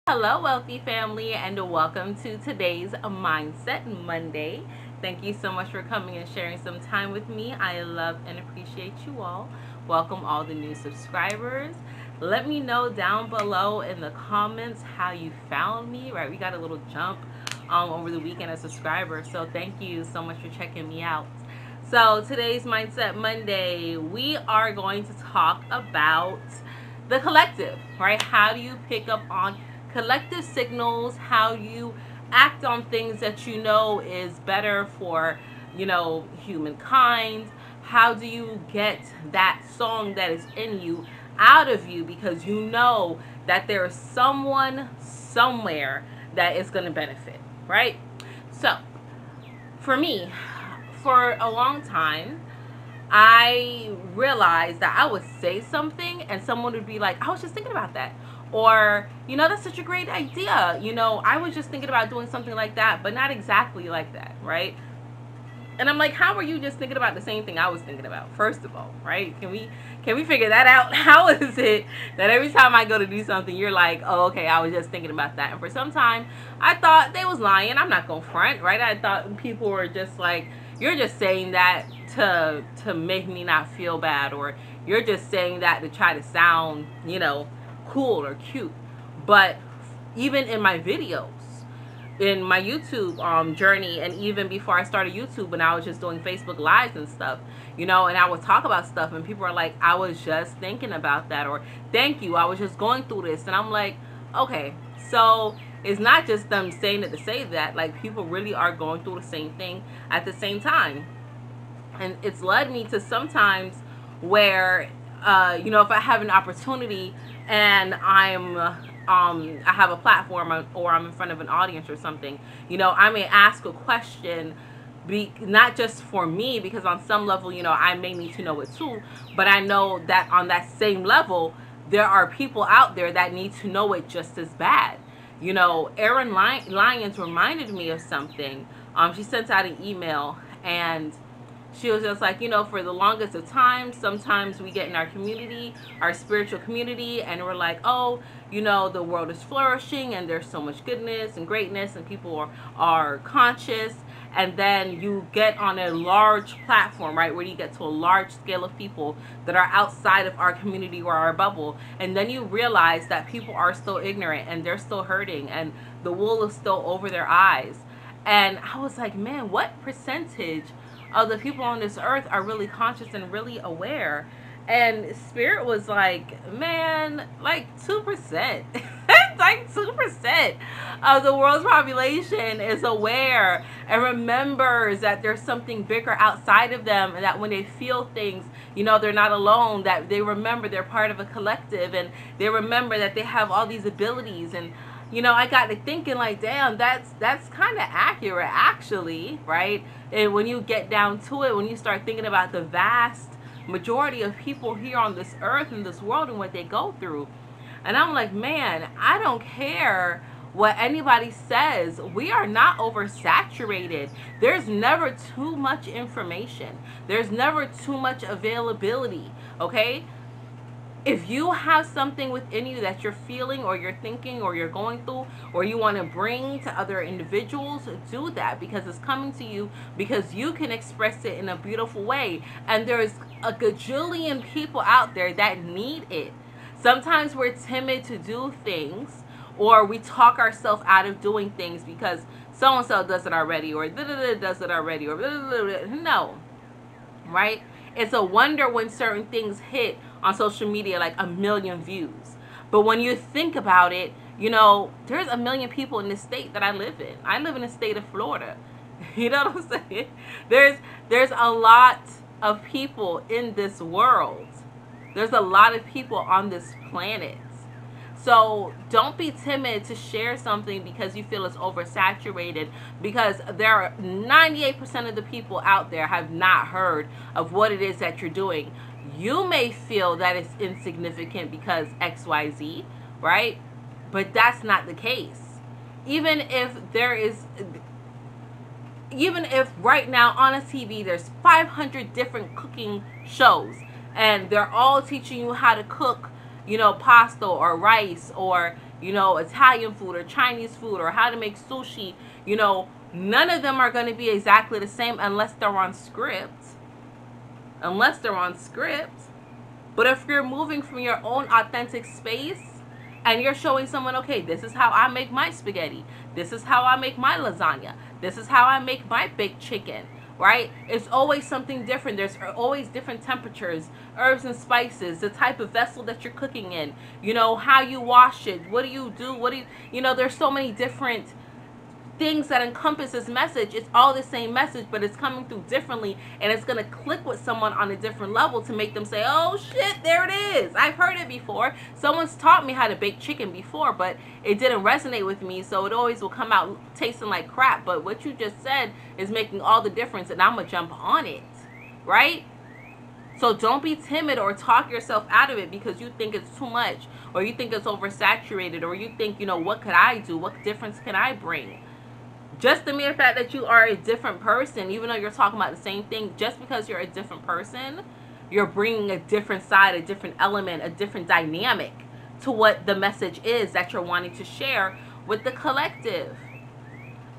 Hello, wealthy family, and welcome to today's Mindset Monday. Thank you so much for coming and sharing some time with me. I love and appreciate you all. Welcome all the new subscribers. Let me know down below in the comments how you found me, right? We got a little jump over the weekend as subscribers, so thank you so much for checking me out. So today's Mindset Monday, we are going to talk about the collective, right? How do you pick up on collective signals? How you act on things that you know is better for, humankind? How do you get that song that is in you out of you because you know that there is someone somewhere that is going to benefit, right? So for me, for a long time, I realized that I would say something and someone would be like, I was just thinking about that. Or, that's such a great idea. I was just thinking about doing something like that, but not exactly like that, right? And I'm like, how are you just thinking about the same thing I was thinking about? First of all, right? Can we figure that out? How is it that every time I go to do something, you're like, oh, okay, I was just thinking about that. And for some time, I thought they was lying. I'm not going to front, right? I thought people were just like, you're just saying that to make me not feel bad, or you're just saying that to try to sound, cool or cute. But even in my videos, in my YouTube journey, and even before I started YouTube, when I was just doing Facebook Lives and stuff, and I would talk about stuff and people are like, I was just thinking about that, or thank you, I was just going through this. And I'm like, okay, so it's not just them saying it to say that, like people really are going through the same thing at the same time. And it's led me to sometimes where if I have an opportunity and I have a platform, or I'm in front of an audience or something, I may ask a question, not just for me, because on some level, I may need to know it too, but I know that on that same level, there are people out there that need to know it just as bad. Erin Lyons reminded me of something. She sent out an email, and she was just like, for the longest of time, sometimes we get in our community, our spiritual community, and we're like, oh, the world is flourishing and there's so much goodness and greatness and people are conscious. And then you get on a large platform, right, where you get to a large scale of people that are outside of our community or our bubble. And then you realize that people are still ignorant and they're still hurting and the wool is still over their eyes. And I was like, man, what percentage of the people on this earth are really conscious and really aware? And Spirit was like, man, like 2%. Like 2% of the world's population is aware and remembers that there's something bigger outside of them, and that when they feel things, they're not alone, that they remember they're part of a collective, and they remember that they have all these abilities. And I got to thinking, like, damn, that's kind of accurate, actually, right? And when you get down to it, when you start thinking about the vast majority of people here on this earth and this world and what they go through, and I'm like, man, I don't care what anybody says. We are not oversaturated. There's never too much information. There's never too much availability, okay? If you have something within you that you're feeling or you're thinking or you're going through or you want to bring to other individuals, do that, because it's coming to you, because you can express it in a beautiful way. And there's a gajillion people out there that need it. Sometimes we're timid to do things, or we talk ourselves out of doing things because so-and-so does it already, or does it already, or no, right? It's a wonder when certain things hit on social media like 1 million views. But when you think about it, there's 1 million people in the state that I live in. I live in the state of Florida. You know what I'm saying? There's a lot of people in this world. There's a lot of people on this planet. So don't be timid to share something because you feel it's oversaturated, because there are 98% of the people out there have not heard of what it is that you're doing. You may feel that it's insignificant because XYZ, right? But that's not the case. Even if right now on a TV there's 500 different cooking shows and they're all teaching you how to cook, pasta or rice or, Italian food or Chinese food or how to make sushi, none of them are going to be exactly the same unless they're on script. But if you're moving from your own authentic space and you're showing someone, okay, this is how I make my spaghetti, this is how I make my lasagna, this is how I make my baked chicken, right? It's always something different. There's always different temperatures, herbs and spices, the type of vessel that you're cooking in, how you wash it, what do you do, there's so many different things that encompass this message. It's all the same message, but it's coming through differently, and it's going to click with someone on a different level to make them say, oh shit, there it is, I've heard it before, someone's taught me how to bake chicken before, but it didn't resonate with me, so it always will come out tasting like crap. But what you just said is making all the difference, and I'm gonna jump on it, right? So don't be timid or talk yourself out of it because you think it's too much, or you think it's oversaturated, or you think, what could I do, what difference can I bring? Just the mere fact that you are a different person, even though you're talking about the same thing, just because you're a different person, you're bringing a different side, a different element, a different dynamic to what the message is that you're wanting to share with the collective.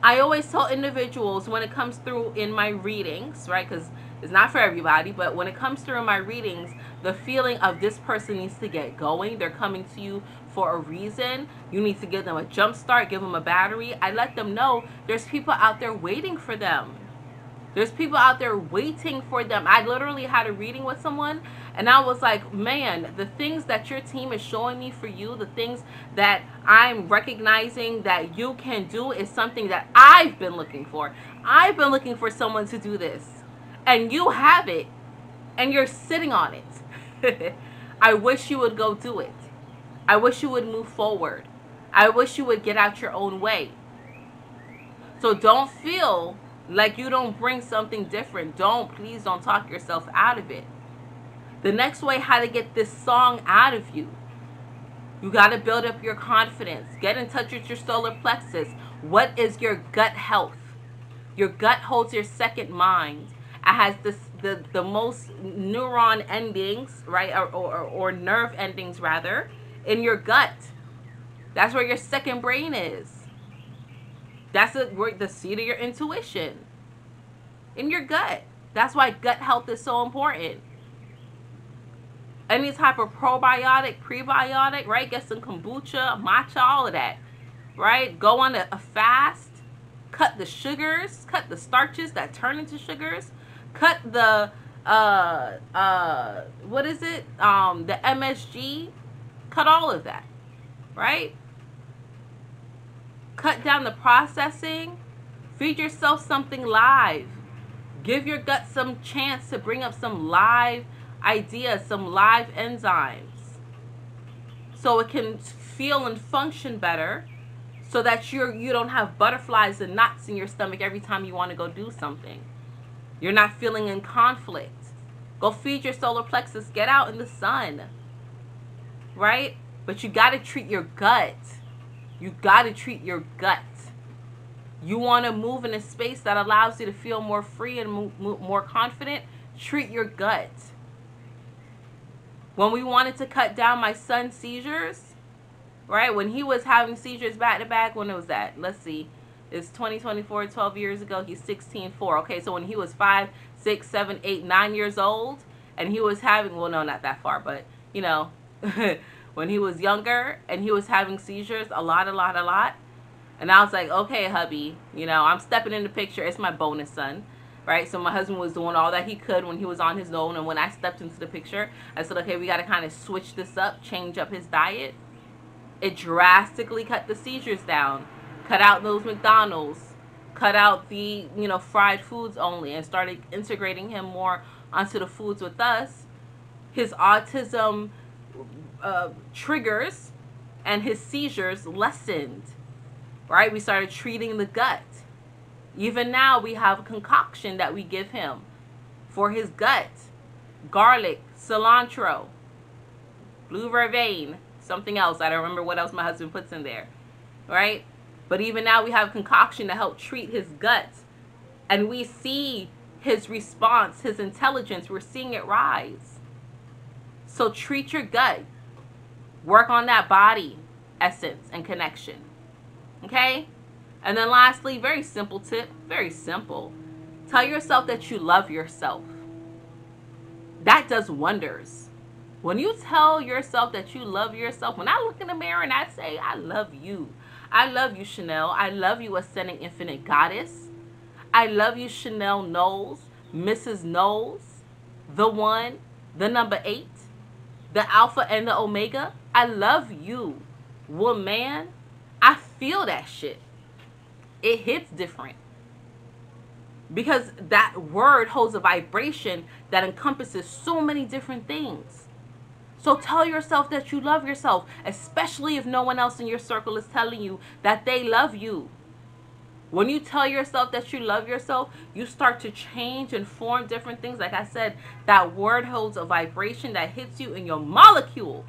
I always tell individuals when it comes through in my readings, right, because it's not for everybody, but when it comes through in my readings, the feeling of this person needs to get going. They're coming to you for a reason. You need to give them a jump start, give them a battery. I let them know there's people out there waiting for them. There's people out there waiting for them. I literally had a reading with someone and I was like, man, the things that your team is showing me for you, the things that I'm recognizing that you can do is something that I've been looking for. I've been looking for someone to do this. And you have it. And you're sitting on it. I wish you would go do it. I wish you would move forward. I wish you would get out your own way. So don't feel like you don't bring something different. Please don't talk yourself out of it. The next way how to get this song out of you. You got to build up your confidence. Get in touch with your solar plexus. What is your gut health? Your gut holds your second mind. It has the most neuron endings, right? Or nerve endings, rather, in your gut. That's where your second brain is. That's the seat of your intuition. In your gut. That's why gut health is so important. Any type of probiotic, prebiotic, right? Get some kombucha, matcha, all of that, right? Go on a fast. Cut the sugars. Cut the starches that turn into sugars. Cut the, what is it? The MSG. Cut all of that, right? Cut down the processing. Feed yourself something live. Give your gut some chance to bring up some live ideas, some live enzymes, so it can feel and function better, so that you don't have butterflies and knots in your stomach every time you want to go do something. You're not feeling in conflict. Go feed your solar plexus. Get out in the sun, right? But you got to treat your gut. You got to treat your gut. You want to move in a space that allows you to feel more free and more confident. Treat your gut. When we wanted to cut down my son's seizures, right? When he was having seizures back to back, when was that? Let's see. It's 2024, 12 years ago. He's 16, 4. Okay, so when he was 5, 6, 7, 8, 9 years old, and he was having, well, no, not that far, but, you know, when he was younger and he was having seizures a lot. And I was like, okay, hubby, you know, I'm stepping in the picture. It's my bonus son, right? So my husband was doing all that he could when he was on his own. And when I stepped into the picture, I said, okay, we got to kind of switch this up, change up his diet. It drastically cut the seizures down. Cut out those McDonald's. Cut out the, you know, fried foods only, and started integrating him more onto the foods with us. His autism triggers and his seizures lessened, right? We started treating the gut. Even now, we have a concoction that we give him for his gut. Garlic, cilantro, blue vervain, something else. I don't remember what else my husband puts in there, right? But even now, we have a concoction to help treat his gut. And we see his response, his intelligence. We're seeing it rise. So treat your gut. Work on that body essence and connection. Okay? And then lastly, very simple tip, very simple. Tell yourself that you love yourself. That does wonders. When you tell yourself that you love yourself, when I look in the mirror and I say, I love you. I love you, Chanel. I love you, Ascending Infinite Goddess. I love you, Chanel Knowles, Mrs. Knowles, the one, the number 8, the Alpha and the Omega. I love you, woman. I feel that shit. It hits different. Because that word holds a vibration that encompasses so many different things. So tell yourself that you love yourself, especially if no one else in your circle is telling you that they love you. When you tell yourself that you love yourself, you start to change and form different things. Like I said, that word holds a vibration that hits you in your molecule.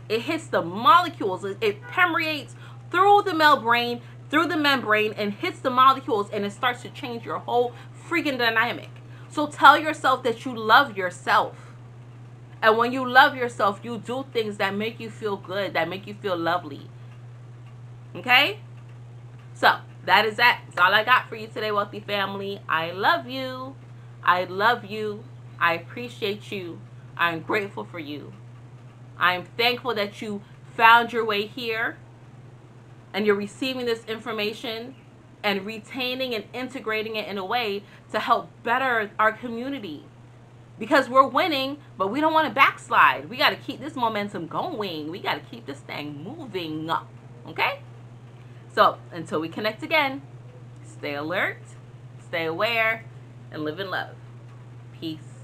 It hits the molecules. It permeates through the membrane, and hits the molecules, and it starts to change your whole freaking dynamic. So tell yourself that you love yourself. And when you love yourself, you do things that make you feel good, that make you feel lovely. Okay? So, that is that. That's all I got for you today, wealthy family. I love you. I love you. I appreciate you. I'm grateful for you. I'm thankful that you found your way here and you're receiving this information and retaining and integrating it in a way to help better our community. Because we're winning, but we don't want to backslide. We got to keep this momentum going. We got to keep this thing moving up. Okay? So, until we connect again, stay alert, stay aware, and live in love. Peace.